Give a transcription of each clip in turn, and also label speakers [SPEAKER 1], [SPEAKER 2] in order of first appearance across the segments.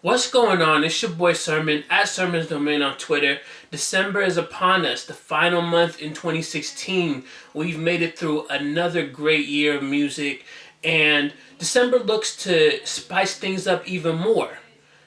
[SPEAKER 1] What's going on? It's your boy Sermon at Sermon's Domain on Twitter. December is upon us, the final month in 2016. We've made it through another great year of music, and December looks to spice things up even more.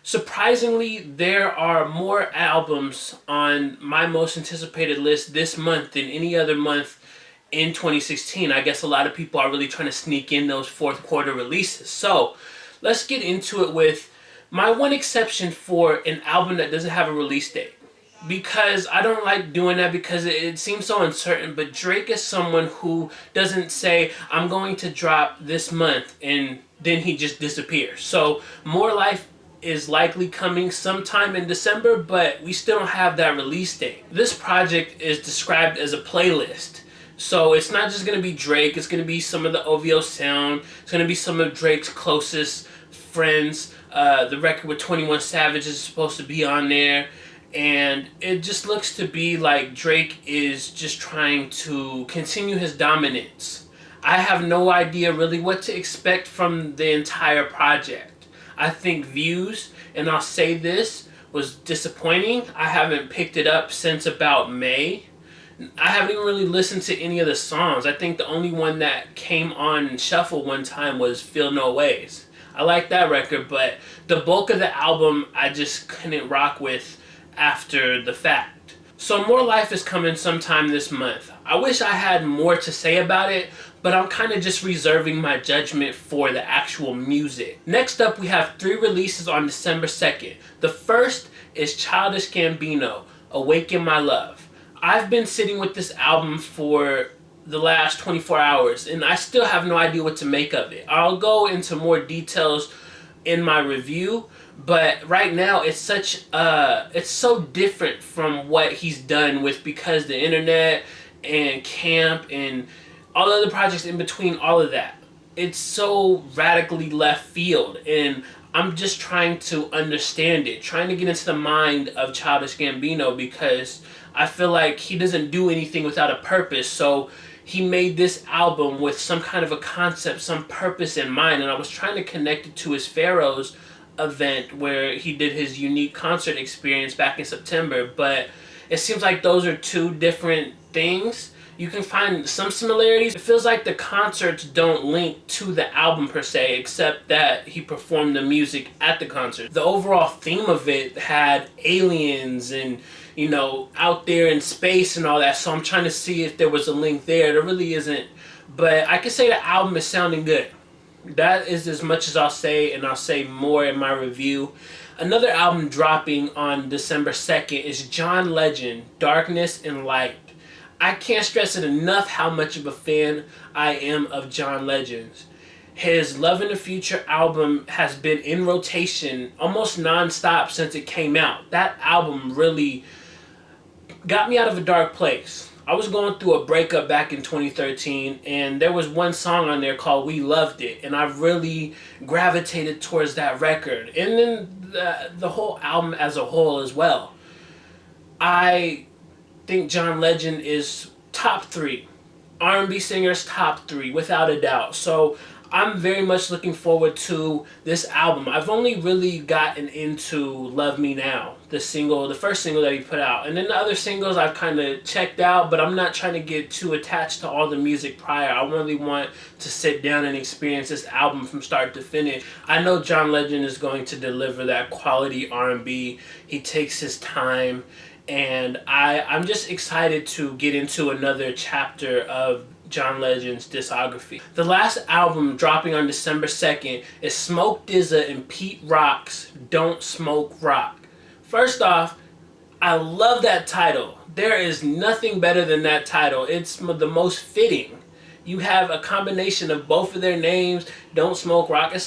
[SPEAKER 1] Surprisingly, there are more albums on my most anticipated list this month than any other month in 2016. I guess a lot of people are really trying to sneak in those fourth quarter releases. So let's get into it with my one exception for an album that doesn't have a release date. Because I don't like doing that because it seems so uncertain. But Drake is someone who doesn't say, I'm going to drop this month and then he just disappears. So More Life is likely coming sometime in December, but we still don't have that release date. This project is described as a playlist. So it's not just going to be Drake, it's going to be some of the OVO sound, it's going to be some of Drake's closest friends. The record with 21 Savage is supposed to be on there. And it just looks to be like Drake is just trying to continue his dominance. I have no idea really what to expect from the entire project. I think Views, and I'll say this, was disappointing. I haven't picked it up since about May. I haven't even really listened to any of the songs. I think the only one that came on shuffle one time was Feel No Ways. I like that record, but the bulk of the album I just couldn't rock with after the fact. So More Life is coming sometime this month. I wish I had more to say about it, but I'm kind of just reserving my judgment for the actual music. Next up, we have 3 releases on December 2nd. The first is Childish Gambino, Awaken My Love. I've been sitting with this album for the last 24 hours and I still have no idea what to make of it. I'll go into more details in my review, but right now it's so different from what he's done with Because the Internet and Camp and all the other projects in between all of that. It's so radically left field, and I'm just trying to understand it, trying to get into the mind of Childish Gambino, because I feel like he doesn't do anything without a purpose. So he made this album with some kind of a concept, some purpose in mind, and I was trying to connect it to his Pharaohs event where he did his unique concert experience back in September, but it seems like those are two different things. You can find some similarities. It feels like the concerts don't link to the album per se, except that he performed the music at the concert. The overall theme of it had aliens and, out there in space and all that, so I'm trying to see if there was a link there. There really isn't, but I can say the album is sounding good. That is as much as I'll say, and I'll say more in my review. Another album dropping on December 2nd is John Legend, Darkness and Light. I can't stress it enough how much of a fan I am of John Legend's. His Love in the Future album has been in rotation almost non-stop since it came out. That album really got me out of a dark place. I was going through a breakup back in 2013, and there was one song on there called We Loved It, and I really gravitated towards that record. And then the whole album as a whole as well. I think John Legend is top 3. R&B singers top 3, without a doubt. So I'm very much looking forward to this album. I've only really gotten into Love Me Now, the first single that he put out. And then the other singles I've kind of checked out, but I'm not trying to get too attached to all the music prior. I really want to sit down and experience this album from start to finish. I know John Legend is going to deliver that quality R&B. He takes his time, and I'm just excited to get into another chapter of John Legend's discography. The last album dropping on December 2nd is Smoke DZA and Pete Rock's Don't Smoke Rock. First off, I love that title. There is nothing better than that title. It's the most fitting. You have a combination of both of their names, Don't Smoke Rock. It's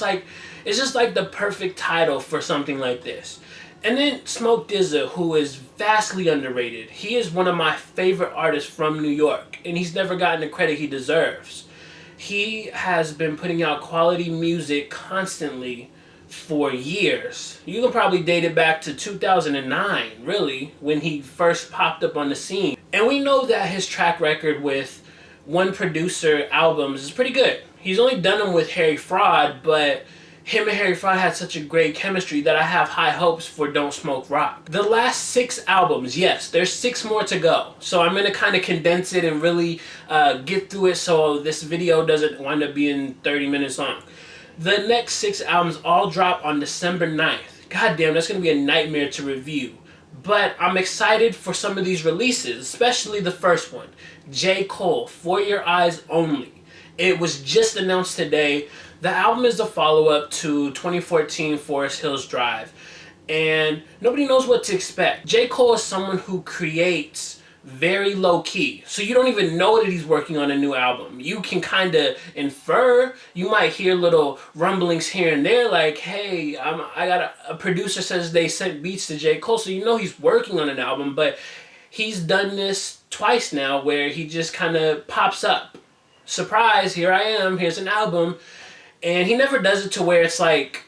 [SPEAKER 1] just like the perfect title for something like this. And then Smoke DZA, who is vastly underrated. He is one of my favorite artists from New York, and he's never gotten the credit he deserves. He has been putting out quality music constantly for years. You can probably date it back to 2009, really, when he first popped up on the scene. And we know that his track record with one producer albums is pretty good. He's only done them with Harry Fraud, but him and Harry Fraud had such a great chemistry that I have high hopes for Don't Smoke Rock. The last 6 albums, yes, there's 6 more to go. So I'm going to kind of condense it and really get through it so this video doesn't wind up being 30 minutes long. The next 6 albums all drop on December 9th. God damn, that's going to be a nightmare to review. But I'm excited for some of these releases, especially the first one. J. Cole, For Your Eyes Only. It was just announced today. The album is the follow-up to 2014 Forest Hills Drive. And nobody knows what to expect. J. Cole is someone who creates very low-key. So you don't even know that he's working on a new album. You can kind of infer. You might hear little rumblings here and there like, hey, I got a producer says they sent beats to J. Cole. So you know he's working on an album. But he's done this twice now where he just kind of pops up. Surprise, here I am. Here's an album. And he never does it to where it's like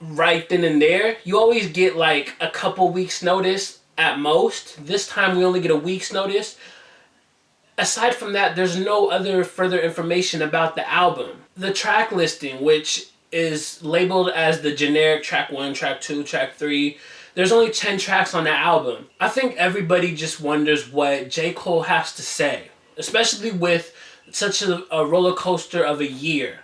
[SPEAKER 1] right then and there. You always get like a couple weeks notice at most. This time we only get a week's notice. Aside from that, there's no other further information about the album. The track listing, which is labeled as the generic track 1, track 2, track 3. There's only 10 tracks on the album. I think everybody just wonders what J. Cole has to say, especially with such a roller coaster of a year.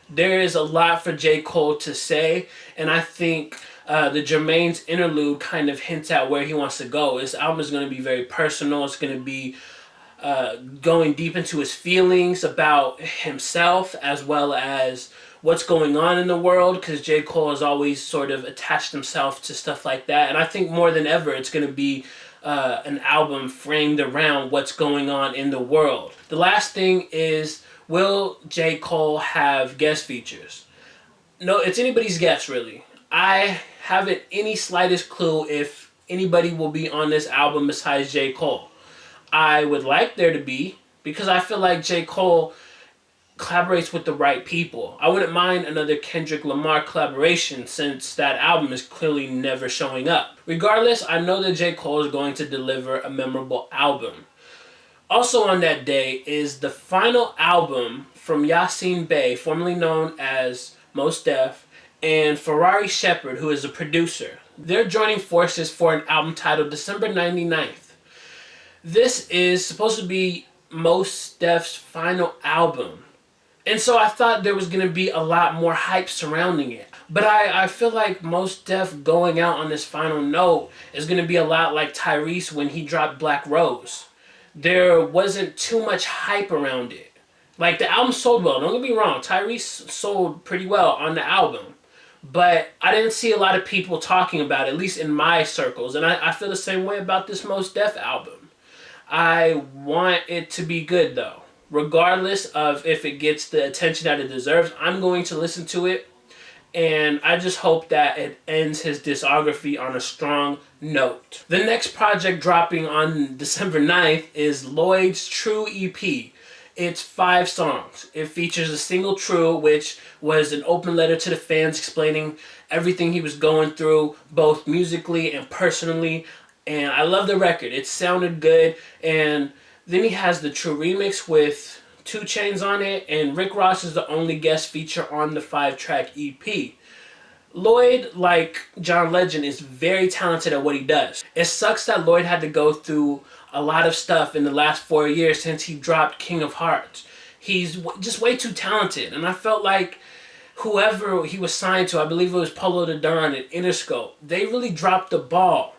[SPEAKER 1] There is a lot for J. Cole to say, and I think the Jermaine's interlude kind of hints at where he wants to go. This album is going to be very personal. It's going to be going deep into his feelings about himself as well as what's going on in the world, because J. Cole has always sort of attached himself to stuff like that. And I think more than ever it's going to be an album framed around what's going on in the world. The last thing is, will J. Cole have guest features? No, it's anybody's guess, really. I haven't any slightest clue if anybody will be on this album besides J. Cole. I would like there to be, because I feel like J. Cole collaborates with the right people. I wouldn't mind another Kendrick Lamar collaboration since that album is clearly never showing up. Regardless, I know that J. Cole is going to deliver a memorable album. Also on that day is the final album from Yasin Bey, formerly known as Mos Def, and Ferrari Shepherd, who is a producer. They're joining forces for an album titled December 99th. This is supposed to be Mos Def's final album. And so I thought there was going to be a lot more hype surrounding it. But I feel like Mos Def going out on this final note is going to be a lot like Tyrese when he dropped Black Rose. There wasn't too much hype around it. Like, the album sold well. Don't get me wrong. Tyrese sold pretty well on the album. But I didn't see a lot of people talking about it, at least in my circles. And I feel the same way about this Mos Def album. I want it to be good, though. Regardless of if it gets the attention that it deserves, I'm going to listen to it. And I just hope that it ends his discography on a strong note. The next project dropping on December 9th is Lloyd's True EP. It's 5 songs. It features a single True, which was an open letter to the fans explaining everything he was going through, both musically and personally. And I love the record. It sounded good. And then he has the True remix with 2 Chainz on it, and Rick Ross is the only guest feature on the 5-track EP. Lloyd, like John Legend, is very talented at what he does. It sucks that Lloyd had to go through a lot of stuff in the last 4 years since he dropped King of Hearts. He's just way too talented, and I felt like whoever he was signed to, I believe it was Polo the Don and Interscope, they really dropped the ball.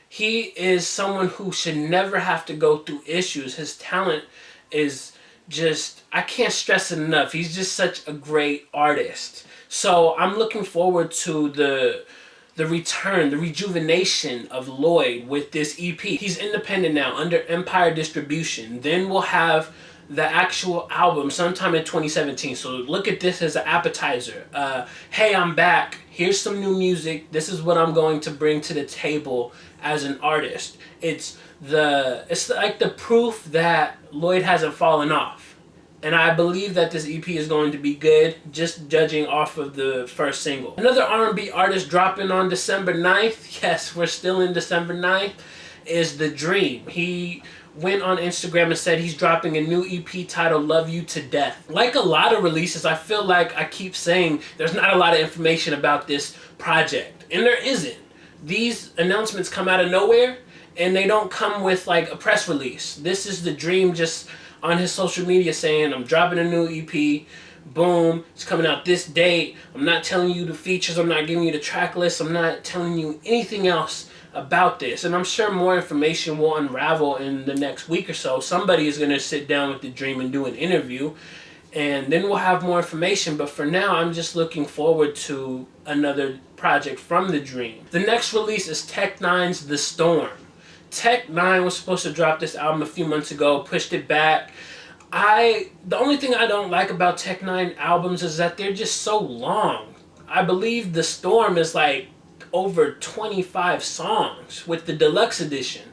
[SPEAKER 1] He is someone who should never have to go through issues. His talent is just, I can't stress it enough. He's just such a great artist. So I'm looking forward to the return, the rejuvenation of Lloyd with this EP. He's independent now under Empire Distribution. Then we'll have the actual album sometime in 2017. So look at this as an appetizer. Hey, I'm back. Here's some new music. This is what I'm going to bring to the table as an artist. It's like the proof that Lloyd hasn't fallen off. And I believe that this EP is going to be good, just judging off of the first single. Another R&B artist dropping on December 9th, yes, we're still in December 9th, is The Dream. He went on Instagram and said he's dropping a new EP titled Love You to Death. Like a lot of releases, I feel like I keep saying there's not a lot of information about this project. And there isn't. These announcements come out of nowhere, and they don't come with like a press release. This is the Dream just on his social media saying, I'm dropping a new EP. Boom, it's coming out this date. I'm not telling you the features. I'm not giving you the track list. I'm not telling you anything else about this. And I'm sure more information will unravel in the next week or so. Somebody is going to sit down with the Dream and do an interview, and then we'll have more information. But for now, I'm just looking forward to another project from the Dream. The next release is N9ne's The Storm. N9ne was supposed to drop this album a few months ago, pushed it back. The only thing I don't like about N9ne albums is that they're just so long. I believe The Storm is like over 25 songs with the deluxe edition,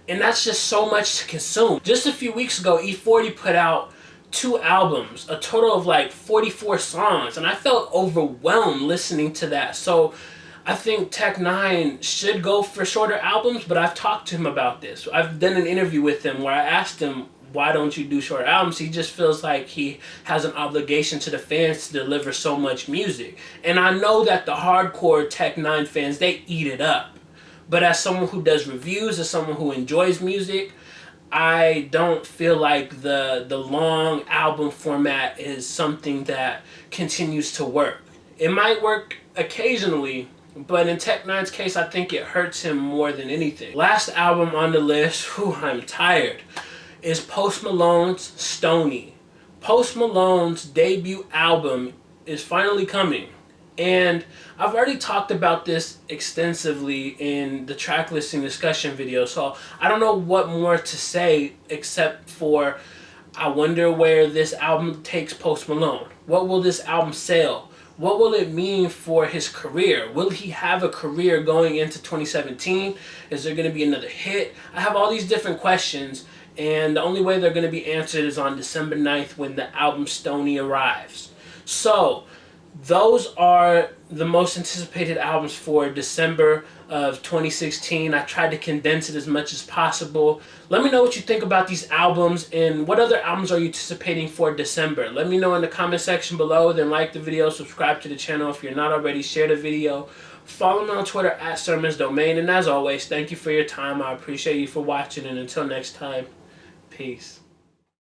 [SPEAKER 1] and that's just so much to consume. Just a few weeks ago, E40 put out 2 albums, a total of like 44 songs, and I felt overwhelmed listening to that. So I think N9ne should go for shorter albums, but I've talked to him about this. I've done an interview with him where I asked him, why don't you do short albums? He just feels like he has an obligation to the fans to deliver so much music. And I know that the hardcore N9ne fans, they eat it up. But as someone who does reviews, as someone who enjoys music, I don't feel like the long album format is something that continues to work. It might work occasionally, but in N9ne's case, I think it hurts him more than anything. Last album on the list, I'm tired, is Post Malone's Stoney. Post Malone's debut album is finally coming. And I've already talked about this extensively in the track listing discussion video, so I don't know what more to say except for I wonder where this album takes Post Malone. What will this album sell? What will it mean for his career? Will he have a career going into 2017? Is there going to be another hit? I have all these different questions, and the only way they're going to be answered is on December 9th when the album Stoney arrives. So, those are the most anticipated albums for December of 2016. I tried to condense it as much as possible. Let me know what you think about these albums, and what other albums are you anticipating for December. Let me know in the comment section below. Then like the video, subscribe to the channel if you're not already, share the video. Follow me on Twitter at @SermonsDomain. And as always, thank you for your time. I appreciate you for watching, and until next time, peace.